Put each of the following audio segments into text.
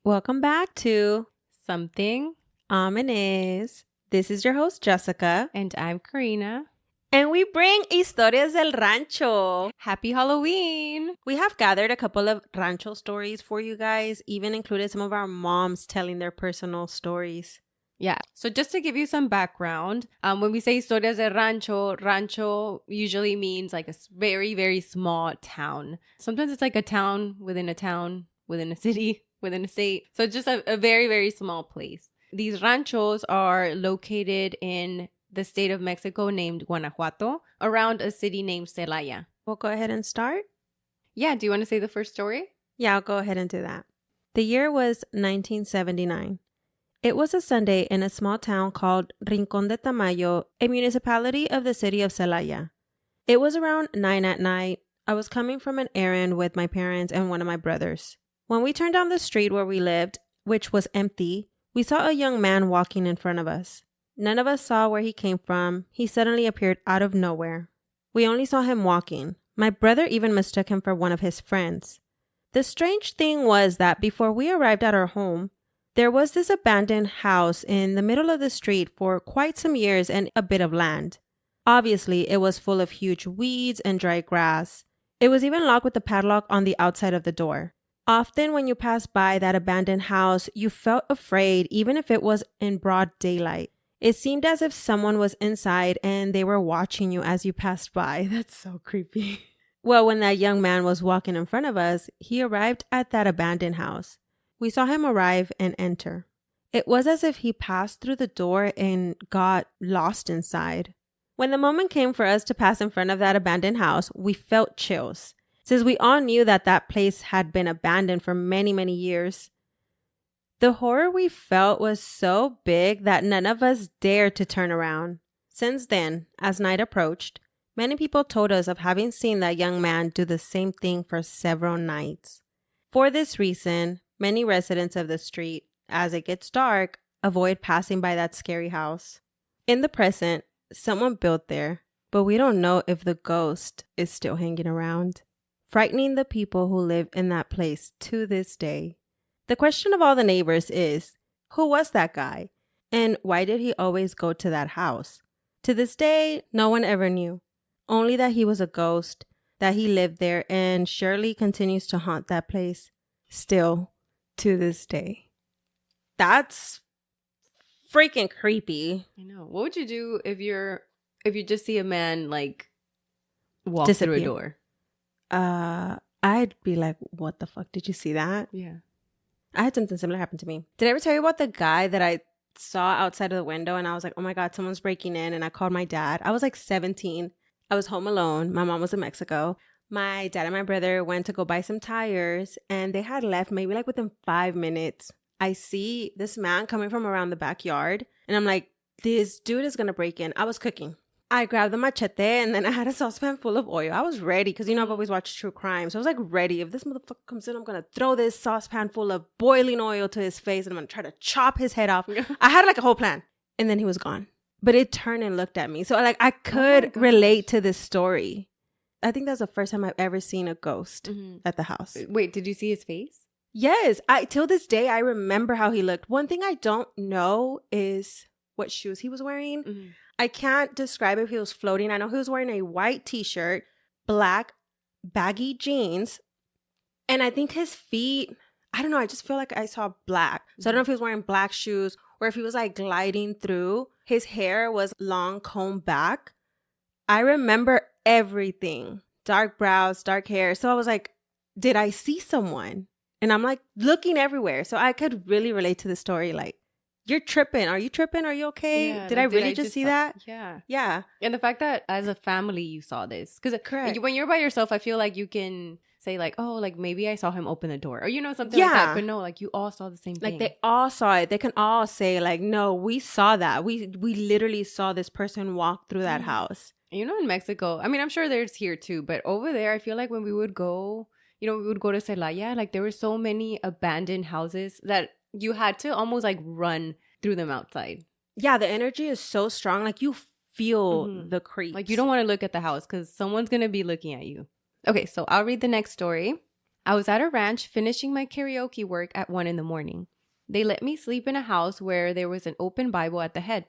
Welcome back to Something Ominous. This is your host, Jessica. And I'm Karina. And we bring Historias del Rancho. Happy Halloween! We have gathered a couple of rancho stories for you guys, even included some of our moms telling their personal stories. Yeah, so just to give you some background, when we say Historias del Rancho, rancho usually means like a very, very small town. Sometimes it's like a town, within a city, within a state. So it's just a very, very small place. These ranchos are located in the state of Mexico named Guanajuato, around a city named Celaya. We'll go ahead and start. Yeah, do you want to say the first story? Yeah, I'll go ahead and do that. The year was 1979. It was a Sunday in a small town called Rincón de Tamayo, a municipality of the city of Celaya. It was around 9 at night. I was coming from an errand with my parents and one of my brothers. When we turned down the street where we lived, which was empty, we saw a young man walking in front of us. None of us saw where he came from. He suddenly appeared out of nowhere. We only saw him walking. My brother even mistook him for one of his friends. The strange thing was that before we arrived at our home, there was this abandoned house in the middle of the street for quite some years and a bit of land. Obviously, it was full of huge weeds and dry grass. It was even locked with a padlock on the outside of the door. Often when you passed by that abandoned house, you felt afraid even if it was in broad daylight. It seemed as if someone was inside and they were watching you as you passed by. That's so creepy. Well, when that young man was walking in front of us, he arrived at that abandoned house. We saw him arrive and enter. It was as if he passed through the door and got lost inside. When the moment came for us to pass in front of that abandoned house, we felt chills, since we all knew that that place had been abandoned for many, many years. The horror we felt was so big that none of us dared to turn around. Since then, as night approached, many people told us of having seen that young man do the same thing for several nights. For this reason, many residents of the street, as it gets dark, avoid passing by that scary house. In the present, someone built there, but we don't know if the ghost is still hanging around, frightening the people who live in that place to this day. The question of all the neighbors is, who was that guy? And why did he always go to that house? To this day, no one ever knew. Only that he was a ghost, that he lived there, and surely continues to haunt that place. Still, to this day. That's freaking creepy. I know. What would you do if you just see a man like walk Disappear. through a door? I'd be like, what the fuck? Did you see that? Yeah. I had something similar happen to me. Did I ever tell you about the guy that I saw outside of the window and I was like, oh my God, someone's breaking in, and I called my dad? I was like 17. I was home alone. My mom was in Mexico. My dad and my brother went to go buy some tires, and they had left maybe like within 5 minutes. I see this man coming from around the backyard, and I'm like, this dude is going to break in. I was cooking. I grabbed the machete, and then I had a saucepan full of oil. I was ready because, I've always watched true crime. So I was like ready. If this motherfucker comes in, I'm going to throw this saucepan full of boiling oil to his face, and I'm going to try to chop his head off. I had like a whole plan, and then he was gone. But it turned and looked at me. So like I could relate to this story. I think that's the first time I've ever seen a ghost at the house. Wait, did you see his face? Yes. Till this day, I remember how he looked. One thing I don't know is what shoes he was wearing. Mm-hmm. I can't describe if he was floating. I know he was wearing a white t-shirt, black baggy jeans, and I think his feet, I don't know, I just feel like I saw black. So I don't know if he was wearing black shoes or if he was like gliding through. His hair was long, combed back. I remember everything. Dark brows, dark hair. So I was like, did I see someone? And I'm like looking everywhere. So I could really relate to the story. Like, you're tripping. Are you tripping? Are you okay? Yeah, did I really just see that? Yeah. Yeah. And the fact that as a family you saw this. Because when you're by yourself, I feel like you can say like, oh, like maybe I saw him open the door. Or something like that. But no, like you all saw the same thing. Like they all saw it. They can all say like, no, we saw that. We literally saw this person walk through that house. In Mexico, I mean, I'm sure there's here too. But over there, I feel like when we would go, we would go to Celaya. Like there were so many abandoned houses that you had to almost like run through them outside. Yeah, the energy is so strong. Like you feel the creeps. Like you don't want to look at the house because someone's going to be looking at you. Okay, so I'll read the next story. I was at a ranch finishing my karaoke work at 1 a.m. They let me sleep in a house where there was an open Bible at the head.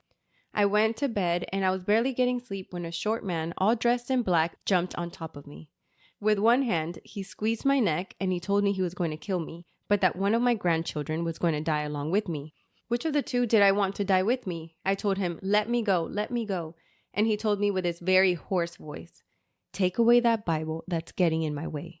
I went to bed and I was barely getting sleep when a short man, all dressed in black, jumped on top of me. With one hand, he squeezed my neck and he told me he was going to kill me, but that one of my grandchildren was going to die along with me. Which of the two did I want to die with me? I told him, let me go, let me go. And he told me with his very hoarse voice, take away that Bible that's getting in my way.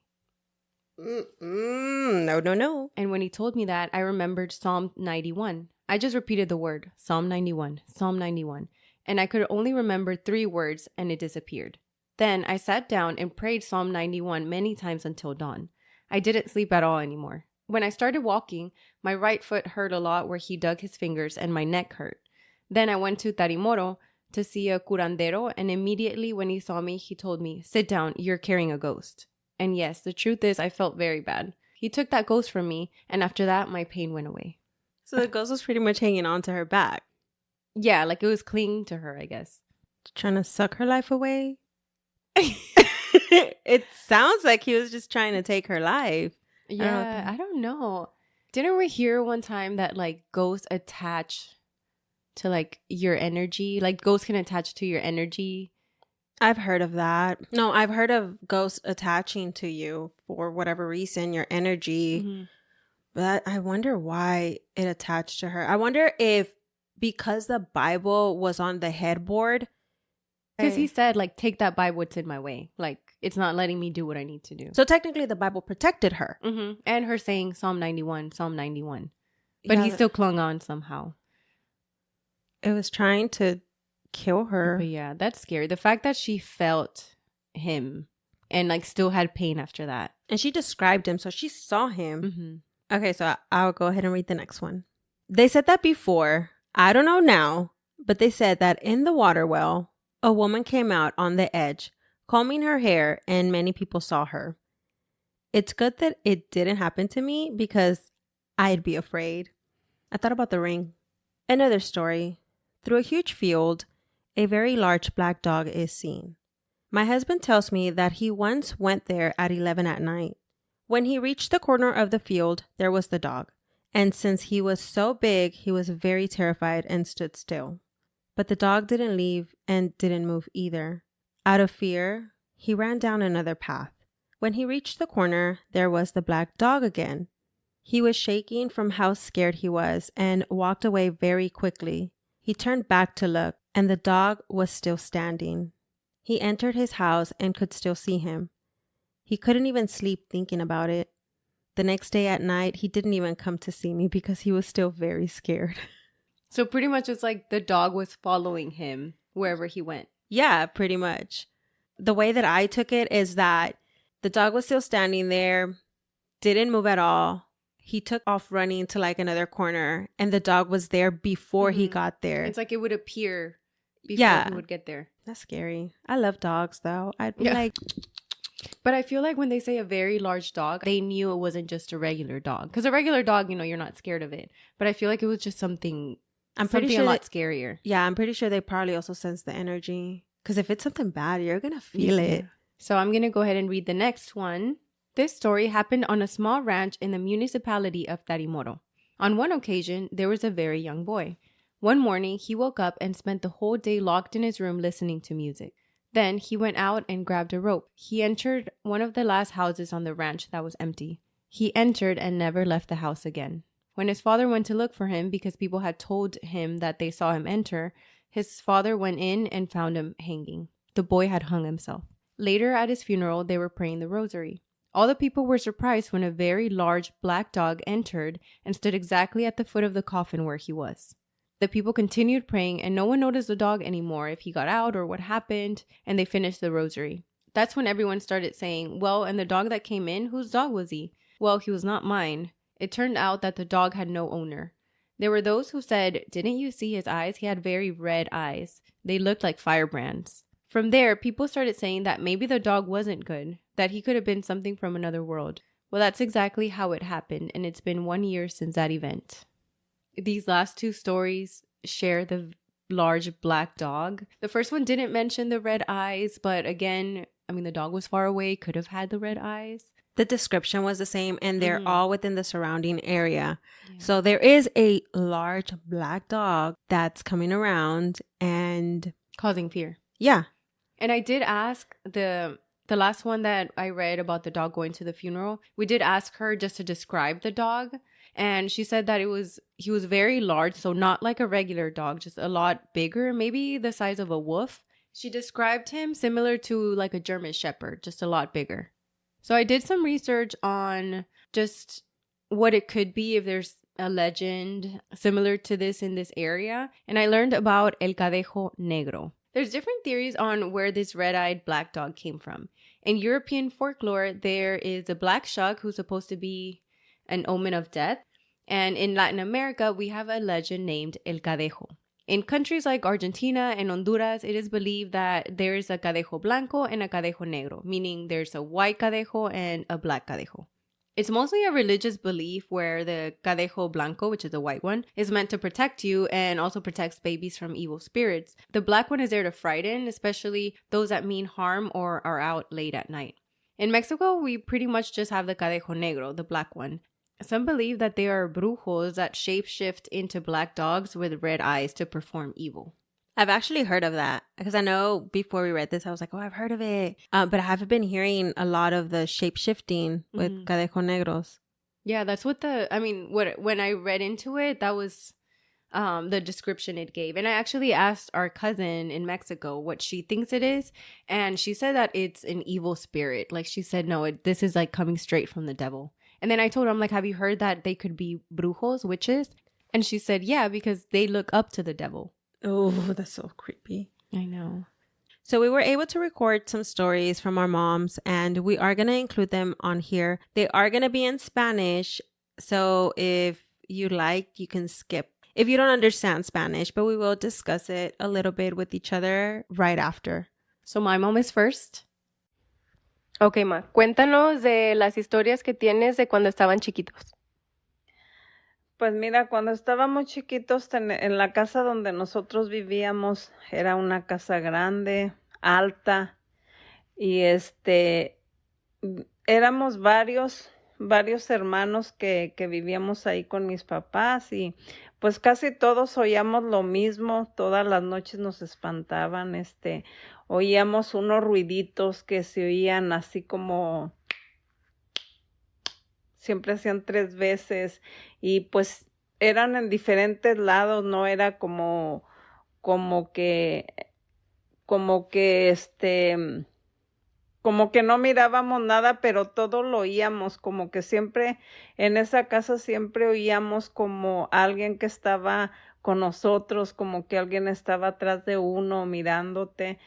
No, no, no. And when he told me that, I remembered Psalm 91. I just repeated the word, Psalm 91, Psalm 91. And I could only remember 3 words and it disappeared. Then I sat down and prayed Psalm 91 many times until dawn. I didn't sleep at all anymore. When I started walking, my right foot hurt a lot where he dug his fingers and my neck hurt. Then I went to Tarimoro to see a curandero, and immediately when he saw me, he told me, sit down, you're carrying a ghost. And yes, the truth is I felt very bad. He took that ghost from me, and after that, my pain went away. So the ghost was pretty much hanging on to her back. Yeah, like it was clinging to her, I guess. Trying to suck her life away? It sounds like he was just trying to take her life. Yeah, I don't know. Didn't we hear one time that like ghosts attach to like your energy? Like ghosts can attach to your energy. I've heard of that. No, I've heard of ghosts attaching to you for whatever reason, your energy. Mm-hmm. But I wonder why it attached to her. I wonder if because the Bible was on the headboard. Because he said, like, take that Bible, it's in my way. Like, it's not letting me do what I need to do. So technically the Bible protected her. Mm-hmm. And her saying Psalm 91, Psalm 91. But he still clung on somehow. It was trying to kill her. But yeah, that's scary. The fact that she felt him and like still had pain after that. And she described him, so she saw him. Mm-hmm. Okay, so I'll go ahead and read the next one. They said that before. I don't know now, but they said that in the water well, a woman came out on the edge, combing her hair, and many people saw her. It's good that it didn't happen to me because I'd be afraid. I thought about the ring. Another story. Through a huge field, a very large black dog is seen. My husband tells me that he once went there at 11 at night. When he reached the corner of the field, there was the dog. And since he was so big, he was very terrified and stood still. But the dog didn't leave and didn't move either. Out of fear, he ran down another path. When he reached the corner, there was the black dog again. He was shaking from how scared he was and walked away very quickly. He turned back to look, and the dog was still standing. He entered his house and could still see him. He couldn't even sleep thinking about it. The next day at night, he didn't even come to see me because he was still very scared. So pretty much it's like the dog was following him wherever he went. Yeah, pretty much. The way that I took it is that the dog was still standing there, didn't move at all. He took off running to like another corner, and the dog was there before he got there. It's like it would appear before he would get there. That's scary. I love dogs though. I'd be like... But I feel like when they say a very large dog, they knew it wasn't just a regular dog. Because a regular dog, you know, you're not scared of it. But I feel like it was just something a lot scarier. Yeah, I'm pretty sure they probably also sense the energy. Because if it's something bad, you're going to feel it. So I'm going to go ahead and read the next one. This story happened on a small ranch in the municipality of Tarimoro. On one occasion, there was a very young boy. One morning, he woke up and spent the whole day locked in his room listening to music. Then he went out and grabbed a rope. He entered one of the last houses on the ranch that was empty. He entered and never left the house again. When his father went to look for him because people had told him that they saw him enter, his father went in and found him hanging. The boy had hung himself. Later at his funeral, they were praying the rosary. All the people were surprised when a very large black dog entered and stood exactly at the foot of the coffin where he was. The people continued praying and no one noticed the dog anymore if he got out or what happened, and they finished the rosary. That's when everyone started saying, well, and the dog that came in, whose dog was he? Well, he was not mine. It turned out that the dog had no owner. There were those who said, didn't you see his eyes? He had very red eyes. They looked like firebrands. From there, people started saying that maybe the dog wasn't good, that he could have been something from another world. Well, that's exactly how it happened, and it's been 1 year since that event. These last 2 stories share the large black dog. The first one didn't mention the red eyes, but again, I mean, the dog was far away, could have had the red eyes. the description was the same, and they're all within the surrounding area. Yeah. So there is a large black dog that's coming around and causing fear. Yeah. And I did ask the last one that I read about the dog going to the funeral. We did ask her just to describe the dog, and she said that he was very large, so not like a regular dog, just a lot bigger, maybe the size of a wolf. She described him similar to like a German shepherd, just a lot bigger. So I did some research on just what it could be if there's a legend similar to this in this area, and I learned about El Cadejo Negro. There's different theories on where this red-eyed black dog came from. In European folklore, there is a black shark who's supposed to be an omen of death. And in Latin America, we have a legend named El Cadejo. In countries like Argentina and Honduras, it is believed that there is a Cadejo Blanco and a Cadejo Negro, meaning there's a white Cadejo and a black Cadejo. It's mostly a religious belief where the Cadejo Blanco, which is the white one, is meant to protect you and also protects babies from evil spirits. The black one is there to frighten, especially those that mean harm or are out late at night. In Mexico, we pretty much just have the Cadejo Negro, the black one. Some believe that they are brujos that shapeshift into black dogs with red eyes to perform evil. I've actually heard of that because I know before we read this, I was like, oh, I've heard of it. But I haven't been hearing a lot of the shape-shifting with Cadejo Negros. Yeah, that's what when I read into it, that was the description it gave. And I actually asked our cousin in Mexico what she thinks it is. And she said that it's an evil spirit. Like she said, no, this is like coming straight from the devil. And then I told her, I'm like, have you heard that they could be brujos, witches? And she said, yeah, because they look up to the devil. Oh, that's so creepy. I know. So we were able to record some stories from our moms, and we are going to include them on here. They are going to be in Spanish. So if you like, you can skip if you don't understand Spanish, but we will discuss it a little bit with each other right after. So my mom is first. Okay, Ma, cuéntanos de las historias que tienes de cuando estaban chiquitos. Pues mira, cuando estábamos chiquitos en la casa donde nosotros vivíamos, era una casa grande, alta, y éramos varios hermanos que vivíamos ahí con mis papás, y pues casi todos oíamos lo mismo, todas las noches nos espantaban, oíamos unos ruiditos que se oían así como siempre hacían 3 veces y pues eran en diferentes lados, no era como que no mirábamos nada, pero todo lo oíamos, como que siempre en esa casa siempre oíamos como alguien que estaba con nosotros, como que alguien estaba atrás de uno mirándote.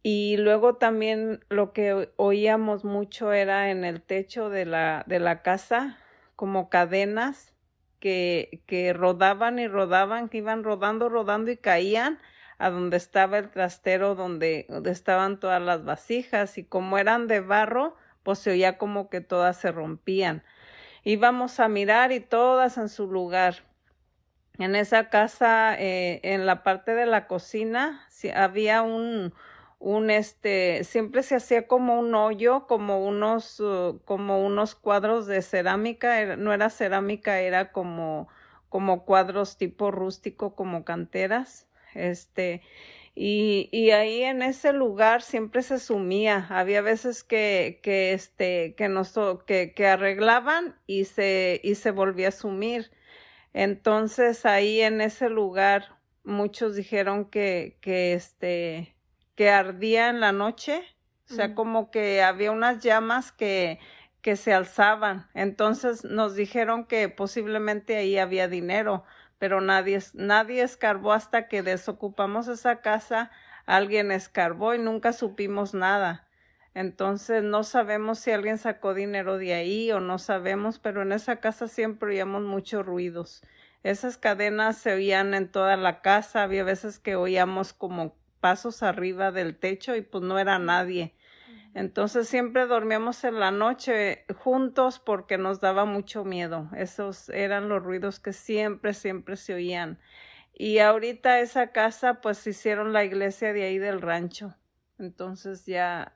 Y luego también lo que oíamos mucho era en el techo de la casa, como cadenas que rodaban y rodaban, que iban rodando y caían a donde estaba el trastero, donde estaban todas las vasijas, y como eran de barro, pues se oía como que todas se rompían. Íbamos a mirar y todas en su lugar. En esa casa, en la parte de la cocina, había siempre se hacía como un hoyo, como unos cuadros de cerámica, no era cerámica, era como cuadros tipo rústico, como canteras, y ahí en ese lugar siempre se sumía. Había veces que arreglaban y se volvía a sumir. Entonces ahí en ese lugar muchos dijeron que ardía en la noche, o sea, como que había unas llamas que se alzaban. Entonces nos dijeron que posiblemente ahí había dinero, pero nadie escarbó hasta que desocupamos esa casa. Alguien escarbó y nunca supimos nada. Entonces no sabemos si alguien sacó dinero de ahí o no sabemos, pero en esa casa siempre oíamos muchos ruidos. Esas cadenas se oían en toda la casa. Había veces que oíamos como pasos arriba del techo y pues no era nadie. Entonces siempre dormíamos en la noche juntos porque nos daba mucho miedo. Esos eran los ruidos que siempre se oían. Y ahorita esa casa pues hicieron la iglesia de ahí del rancho. Entonces ya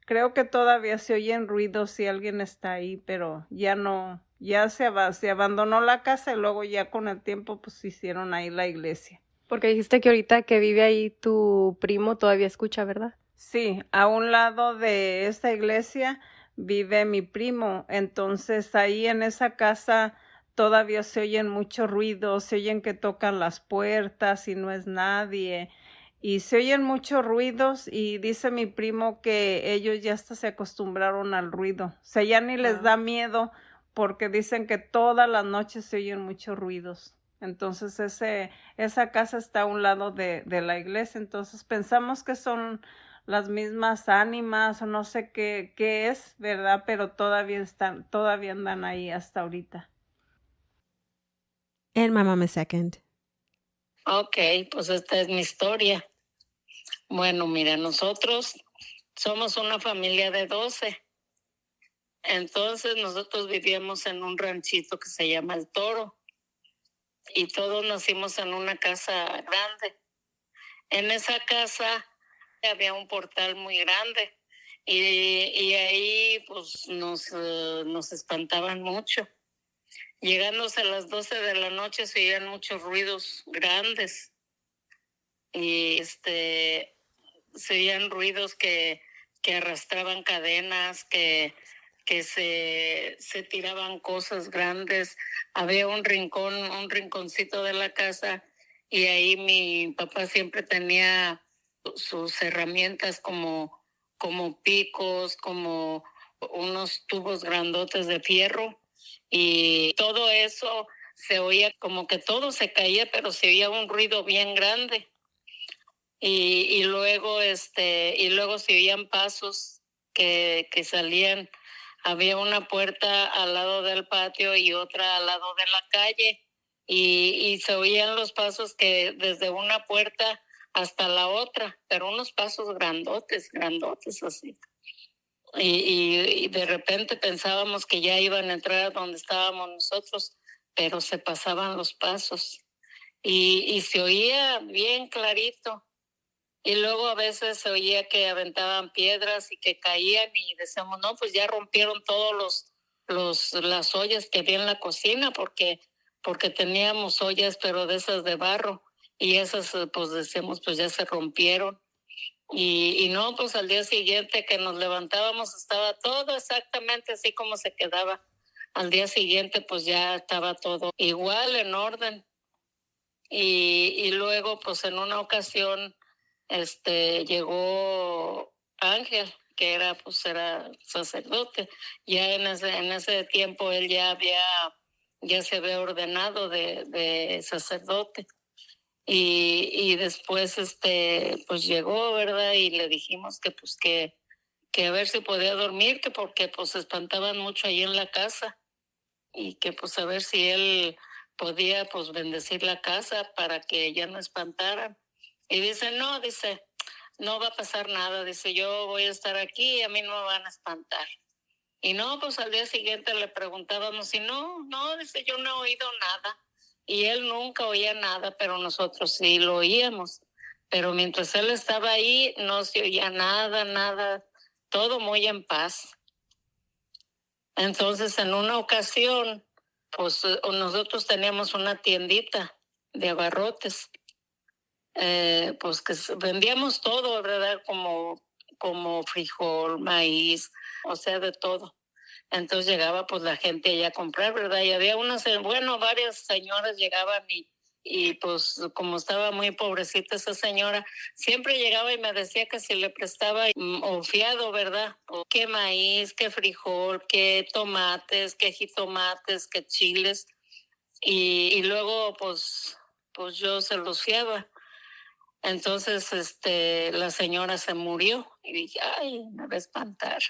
Creo que todavía se oyen ruidos si alguien está ahí, pero ya no, ya se abandonó la casa y luego ya con el tiempo pues hicieron ahí la iglesia. Porque dijiste que ahorita que vive ahí tu primo todavía escucha, ¿verdad? Sí, a un lado de esta iglesia vive mi primo, entonces ahí en esa casa todavía se oyen muchos ruidos, se oyen que tocan las puertas y no es nadie, y se oyen muchos ruidos y dice mi primo que ellos ya hasta se acostumbraron al ruido, o sea, ya ni les da miedo porque dicen que todas las noches se oyen muchos ruidos. Entonces esa casa está a un lado de la iglesia, entonces pensamos que son las mismas ánimas o no sé qué es, ¿verdad? Pero todavía andan ahí hasta ahorita. And my mom is second. Ok, pues esta es mi historia. Bueno, mira, nosotros somos una familia de 12. Entonces nosotros vivíamos en un ranchito que se llama El Toro. Y todos nacimos en una casa grande. En esa casa había un portal muy grande y ahí pues nos espantaban mucho. Llegándose a las 12 de la noche se oían muchos ruidos grandes y se oían ruidos que arrastraban cadenas, que se tiraban cosas grandes. Había un rinconcito de la casa y ahí mi papá siempre tenía sus herramientas como picos, como unos tubos grandotes de fierro y todo eso se oía como que todo se caía, pero se oía un ruido bien grande y luego se oían pasos que salían. Había una puerta al lado del patio y otra al lado de la calle y se oían los pasos que desde una puerta hasta la otra, pero unos pasos grandotes así. Y de repente pensábamos que ya iban a entrar donde estábamos nosotros, pero se pasaban los pasos y se oía bien clarito. Y luego a veces se oía que aventaban piedras y que caían y decíamos, no, pues ya rompieron todos las ollas que había en la cocina porque teníamos ollas, pero de esas de barro. Y esas, pues decíamos, pues ya se rompieron. Y no, pues al día siguiente que nos levantábamos estaba todo exactamente así como se quedaba. Al día siguiente pues ya estaba todo igual, en orden. Y luego pues en una ocasión llegó Ángel, que era sacerdote. Ya en ese tiempo él ya se había ordenado de sacerdote. Y después pues llegó, ¿verdad? Y le dijimos que pues que a ver si podía dormir, que porque pues se espantaban mucho ahí en la casa y que pues a ver si él podía pues bendecir la casa para que ya no espantaran. Y dice, no va a pasar nada, dice, yo voy a estar aquí y a mí no me van a espantar. Y no, pues al día siguiente le preguntábamos y no, dice, yo no he oído nada. Y él nunca oía nada, pero nosotros sí lo oíamos. Pero mientras él estaba ahí, no se oía nada, todo muy en paz. Entonces, en una ocasión, pues nosotros teníamos una tiendita de abarrotes, pues que vendíamos todo, ¿verdad? Como frijol, maíz, o sea, de todo. Entonces llegaba pues la gente allá a comprar, ¿verdad? Y había varias señoras llegaban y pues como estaba muy pobrecita esa señora, siempre llegaba y me decía que si le prestaba o fiado, ¿verdad? O qué maíz, qué frijol, qué tomates, qué jitomates, qué chiles. Y luego pues yo se los fiaba. Entonces la señora se murió y dije, ay, me va a espantar.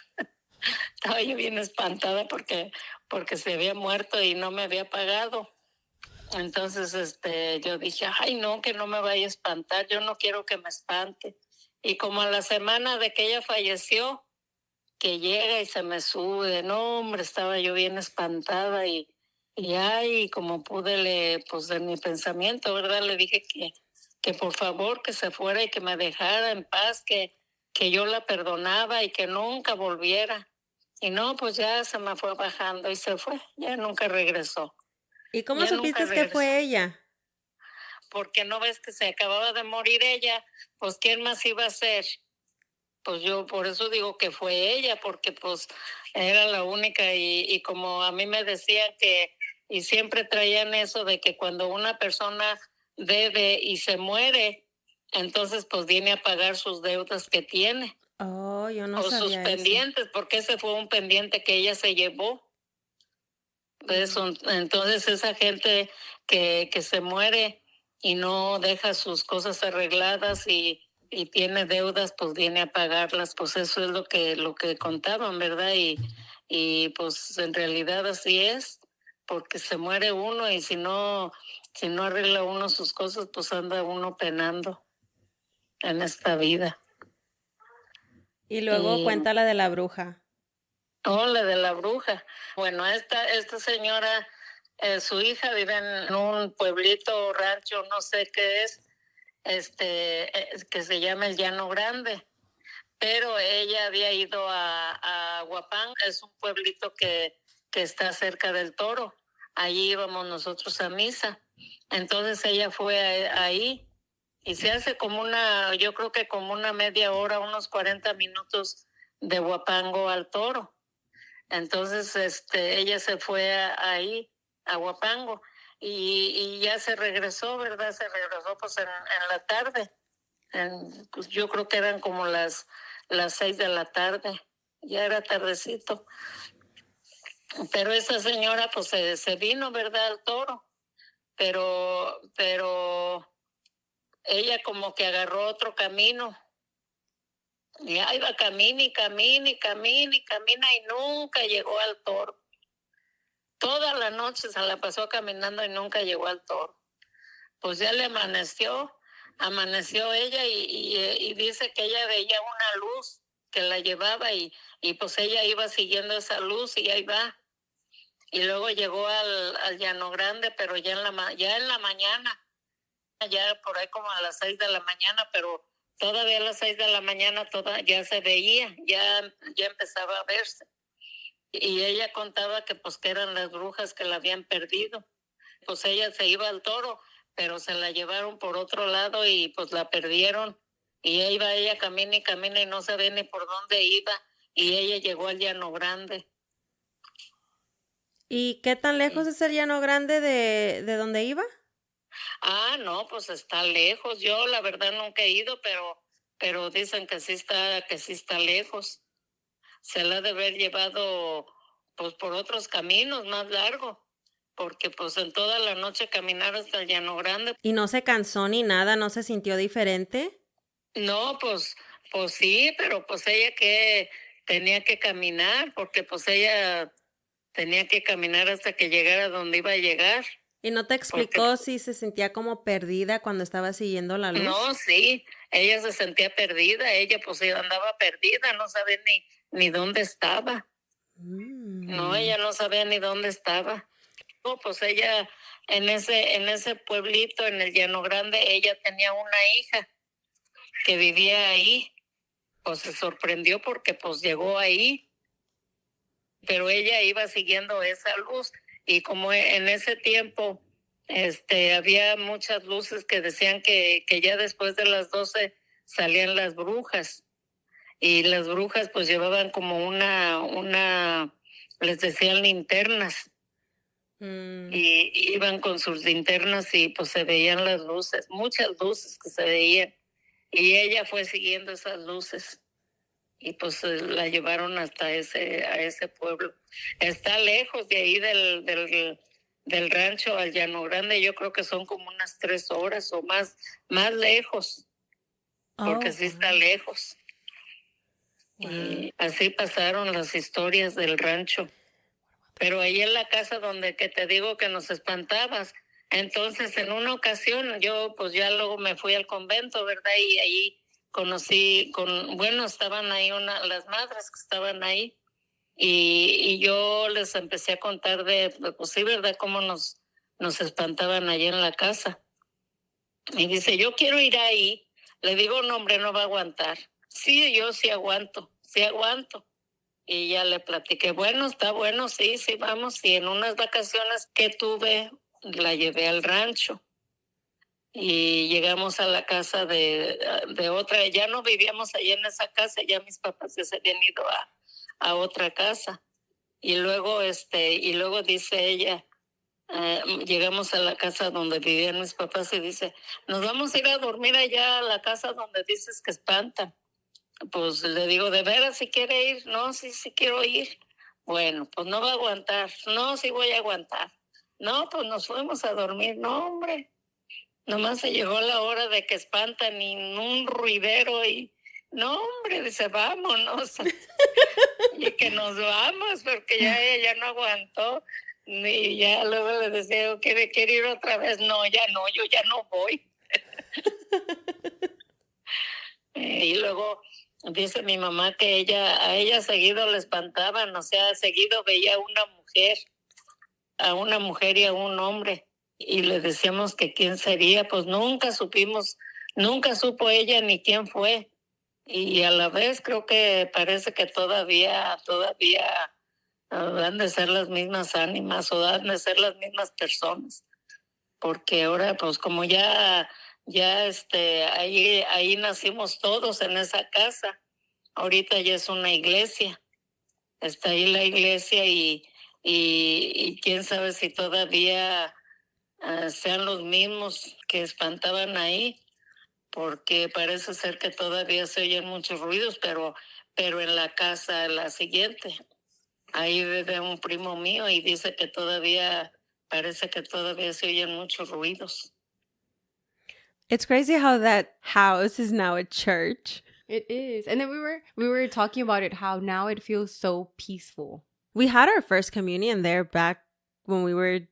Estaba yo bien espantada porque se había muerto y no me había pagado. Entonces yo dije, ay no, que no me vaya a espantar, yo no quiero que me espante. Y como a la semana de que ella falleció, que llega y se me sube, no hombre, estaba yo bien espantada y ay, como pude pues en mi pensamiento, ¿verdad? Le dije que por favor que se fuera y que me dejara en paz, que que yo la perdonaba y que nunca volviera. Y no, pues ya se me fue bajando y se fue, ya nunca regresó. ¿Y cómo Ya nunca supiste que regresó. fue ella? Porque no ves que se acababa de morir ella, pues ¿quién más iba a ser? Pues yo por eso digo que fue ella, porque pues era la única y como a mí me decían que, y siempre traían eso de que cuando una persona debe y se muere, entonces pues viene a pagar sus deudas que tiene. Oh, yo no O sus sabía eso. pendientes, porque ese fue un pendiente que ella se llevó. Entonces esa gente que se muere y no deja sus cosas arregladas y tiene deudas, pues viene a pagarlas, pues eso es lo que contaban, ¿verdad? Y pues en realidad así es, porque se muere uno y si no arregla uno sus cosas, pues anda uno penando en esta vida. Y luego cuenta la de la bruja. Oh, la de la bruja. Bueno, esta señora, su hija vive en un pueblito, rancho, no sé qué es, que se llama el Llano Grande. Pero ella había ido a Huapán, es un pueblito que está cerca del Toro. Allí íbamos nosotros a misa. Entonces ella fue ahí y se hace yo creo que como una media hora, unos 40 minutos de Huapango al Toro. Entonces, ella se fue ahí, a Huapango, y ya se regresó, ¿verdad? Se regresó pues en la tarde. Pues yo creo que eran como las 6 de la tarde, ya era tardecito. Pero esa señora pues se vino, ¿verdad? Al Toro, pero ella como que agarró otro camino. Y ahí va, camina y nunca llegó al Toro. Toda la noche se la pasó caminando y nunca llegó al Toro. Pues ya le amaneció ella y dice que ella veía una luz que la llevaba y pues ella iba siguiendo esa luz y ahí va. Y luego llegó al Llano Grande, pero ya en la mañana, ya por ahí como a las 6 de la mañana, pero todavía a las 6 de la mañana ya se veía, ya empezaba a verse. Y ella contaba que pues que eran las brujas que la habían perdido. Pues ella se iba al Toro, pero se la llevaron por otro lado y pues la perdieron. Y ahí iba ella, camina y no sabía ni por dónde iba. Y ella llegó al Llano Grande. ¿Y qué tan lejos es el Llano Grande de donde iba? No, pues está lejos. Yo la verdad nunca he ido, pero dicen que sí está lejos. Se la ha de haber llevado pues por otros caminos más largos, porque pues en toda la noche caminar hasta el Llano Grande. ¿Y no se cansó ni nada? ¿No se sintió diferente? No, pues sí, pero pues ella que tenía que caminar, porque pues ella tenía que caminar hasta que llegara donde iba a llegar. ¿Y no te explicó si se sentía como perdida cuando estaba siguiendo la luz? No, sí, ella se sentía perdida, ella pues andaba perdida, no sabía ni dónde estaba. No, ella no sabía ni dónde estaba. No, pues ella en ese pueblito, en el Llano Grande, ella tenía una hija que vivía ahí. Pues se sorprendió porque pues llegó ahí, pero ella iba siguiendo esa luz y como en ese tiempo había muchas luces que decían que ya después de las 12 salían las brujas y las brujas pues llevaban como les decían linternas. Y iban con sus linternas y pues se veían las luces, muchas luces que se veían y ella fue siguiendo esas luces y pues la llevaron hasta a ese pueblo. Está lejos de ahí del rancho al Llano Grande, yo creo que son como unas 3 horas o más lejos, porque sí está lejos. Wow. Y así pasaron las historias del rancho. Pero ahí en la casa donde que te digo que nos espantabas, entonces en una ocasión yo pues ya luego me fui al convento, ¿verdad? Y ahí conocí estaban ahí las madres que estaban ahí y yo les empecé a contar pues sí, ¿verdad? Cómo nos espantaban allí en la casa. Y dice, yo quiero ir ahí. Le digo, no, hombre, no va a aguantar. sí, yo sí aguanto. Y ya le platiqué, bueno, está bueno, sí, vamos. Y en unas vacaciones que tuve, la llevé al rancho. Y llegamos a la casa de otra. Ya no vivíamos allá en esa casa, ya mis papás ya se habían ido a otra casa. Y luego dice ella, llegamos a la casa donde vivían mis papás y dice, nos vamos a ir a dormir allá a la casa donde dices que espantan. Pues le digo, ¿de veras si quiere ir? No, sí quiero ir. Bueno, pues no va a aguantar. No, sí voy a aguantar. No, pues nos fuimos a dormir. No, hombre. Nomás se llegó la hora de que espantan y un ruidero y... No, hombre, dice, vámonos. Y que nos vamos porque ya ella no aguantó. Y ya luego le decía, ¿quiere ir otra vez? No, yo ya no voy. Y luego dice mi mamá que a ella seguido le espantaban, o sea, seguido veía a una mujer y a un hombre. Y le decíamos que quién sería, pues nunca supo ella ni quién fue. Y a la vez creo que parece que todavía han de ser las mismas ánimas o han de ser las mismas personas. Porque ahora, pues como ya ahí nacimos todos en esa casa. Ahorita ya es una iglesia. Está ahí la iglesia y quién sabe si todavía sean los mismos que espantaban ahí, porque parece ser que todavía se oyen muchos ruidos, pero en la casa, la siguiente, ahí vive un primo mío y dice que parece que todavía se oyen muchos ruidos. It's crazy how that house is now a church. It is. And then we were talking about it, how now it feels so peaceful. We had our first communion there back when we were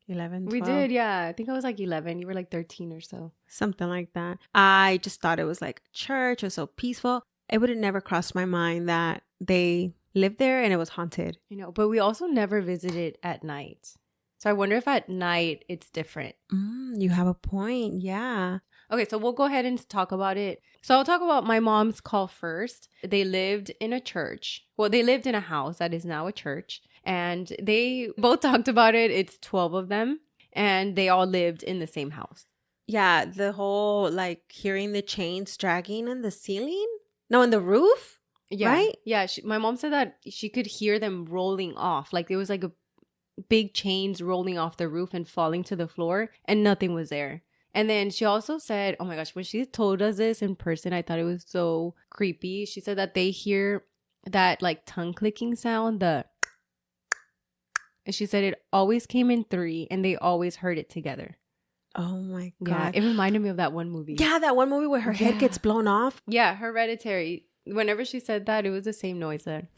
11, 12. We did, yeah. I think I was like 11. You were like 13 or so. Something like that. I just thought it was like church. It was so peaceful. It would have never crossed my mind that they lived there and it was haunted. You know, but we also never visited at night. So I wonder if at night it's different. You have a point. Yeah. Okay, so we'll go ahead and talk about it. So I'll talk about my mom's call first. They lived in a church. Well, they lived in a house that is now a church. And they both talked about it. It's 12 of them. And they all lived in the same house. Yeah, the whole like hearing the chains dragging in the ceiling? No, in the roof? Yeah. Right? Yeah, my mom said that she could hear them rolling off. Like there was like a big chains rolling off the roof and falling to the floor. And nothing was there. And then she also said, oh my gosh, when she told us this in person, I thought it was so creepy. She said that they hear that like tongue clicking sound, and she said it always came in 3 and they always heard it together. Oh my God. Yeah, it reminded me of that one movie. Yeah, that one movie where her head gets blown off. Yeah, Hereditary. Whenever she said that, it was the same noise there.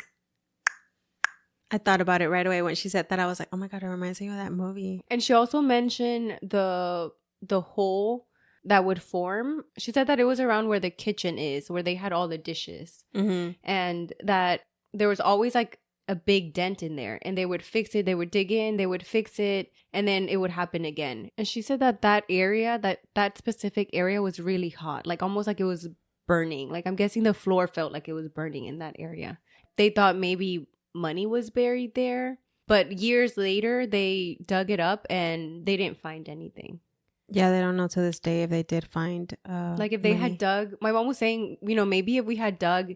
I thought about it right away when she said that. I was like, oh my God, it reminds me of that movie. And she also mentioned the hole that would form. She said that it was around where the kitchen is, where they had all the dishes. Mm-hmm. And that there was always like a big dent in there, and they would fix it. They would dig in, they would fix it, and then it would happen again. And she said that area, that specific area was really hot, like almost like it was burning. Like I'm guessing the floor felt like it was burning in that area. They thought maybe money was buried there, but years later they dug it up and they didn't find anything. Yeah, they don't know to this day if they did find like if they money. had dug, my mom was saying, you know, maybe if we had dug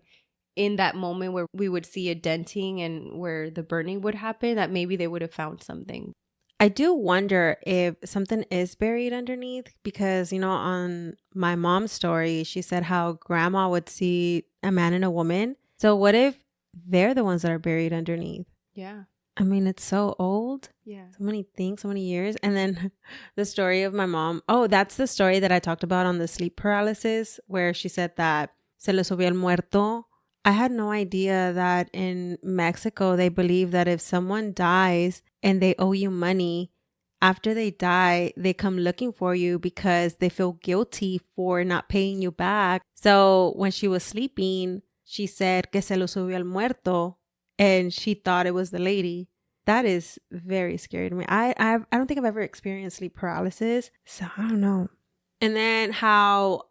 in that moment where we would see a denting and where the burning would happen, that maybe they would have found something. I do wonder if something is buried underneath, because, you know, on my mom's story, she said how grandma would see a man and a woman. So what if they're the ones that are buried underneath? Yeah. I mean, it's so old. Yeah. So many things, so many years. And then the story of my mom. Oh, that's the story that I talked about on the sleep paralysis, where she said that se le subió el muerto. I had no idea that in Mexico, they believe that if someone dies and they owe you money, after they die, they come looking for you because they feel guilty for not paying you back. So when she was sleeping, she said que se lo subió el muerto, and she thought it was the lady. That is very scary to me. I don't think I've ever experienced sleep paralysis, so I don't know. And then how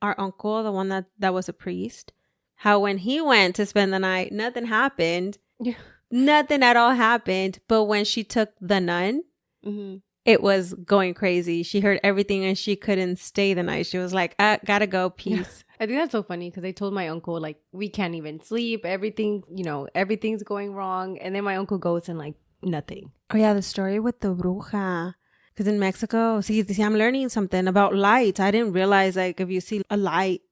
our uncle, the one that was a priest, how when he went to spend the night, nothing happened. Yeah. Nothing at all happened. But when she took the nun, Mm-hmm. it was going crazy. She heard everything and she couldn't stay the night. She was like, gotta go, peace. I think that's so funny because I told my uncle, like, we can't even sleep. Everything, everything's going wrong. And then my uncle goes and, like, nothing. Oh, yeah, the story with the bruja. Because in Mexico, see, I'm learning something about lights. I didn't realize, like, if you see a light.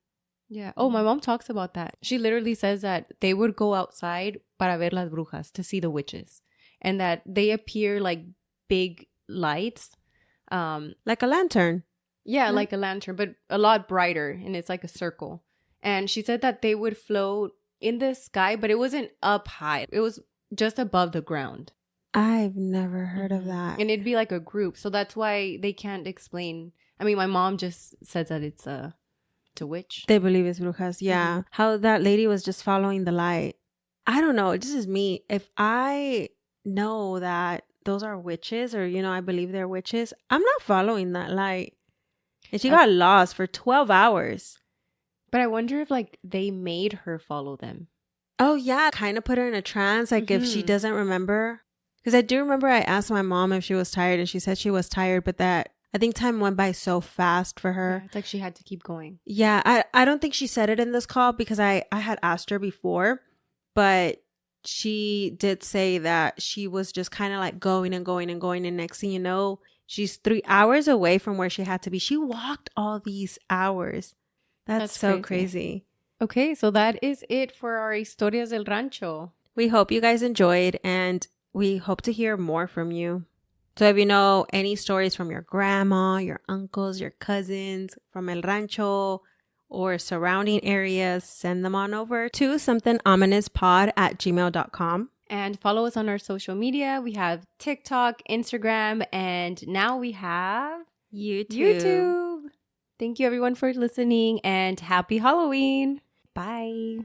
Yeah. Oh, my mom talks about that. She literally says that they would go outside para ver las brujas, to see the witches. And that they appear like big lights. Like a lantern. Yeah, Right. like a lantern, but a lot brighter. And it's like a circle. And she said that they would float in the sky, but it wasn't up high. It was just above the ground. I've never heard of that. And it'd be like a group. So that's why they can't explain. I mean, my mom just says that it's a witch. They believe it's brujas. Yeah. Mhm. How that lady was just following the light. I don't know. This is me. If I know that those are witches or, I believe they're witches, I'm not following that light. And she got lost for 12 hours. But I wonder if like they made her follow them. Oh, yeah. Kind of put her in a trance. Like if she Mhm. doesn't remember. Because I do remember I asked my mom if she was tired and she said she was tired, but that I think time went by so fast for her. Yeah, it's like she had to keep going. Yeah, I don't think she said it in this call because I had asked her before, but she did say that she was just kind of like going and going and going. And next thing you know, she's 3 hours away from where she had to be. She walked all these hours. That's so crazy. Okay, so that is it for our Historias del Rancho. We hope you guys enjoyed and we hope to hear more from you. So if you know any stories from your grandma, your uncles, your cousins, from El Rancho or surrounding areas, send them on over to somethingominouspod@gmail.com. And follow us on our social media. We have TikTok, Instagram, and now we have YouTube. Thank you everyone for listening and happy Halloween. Bye.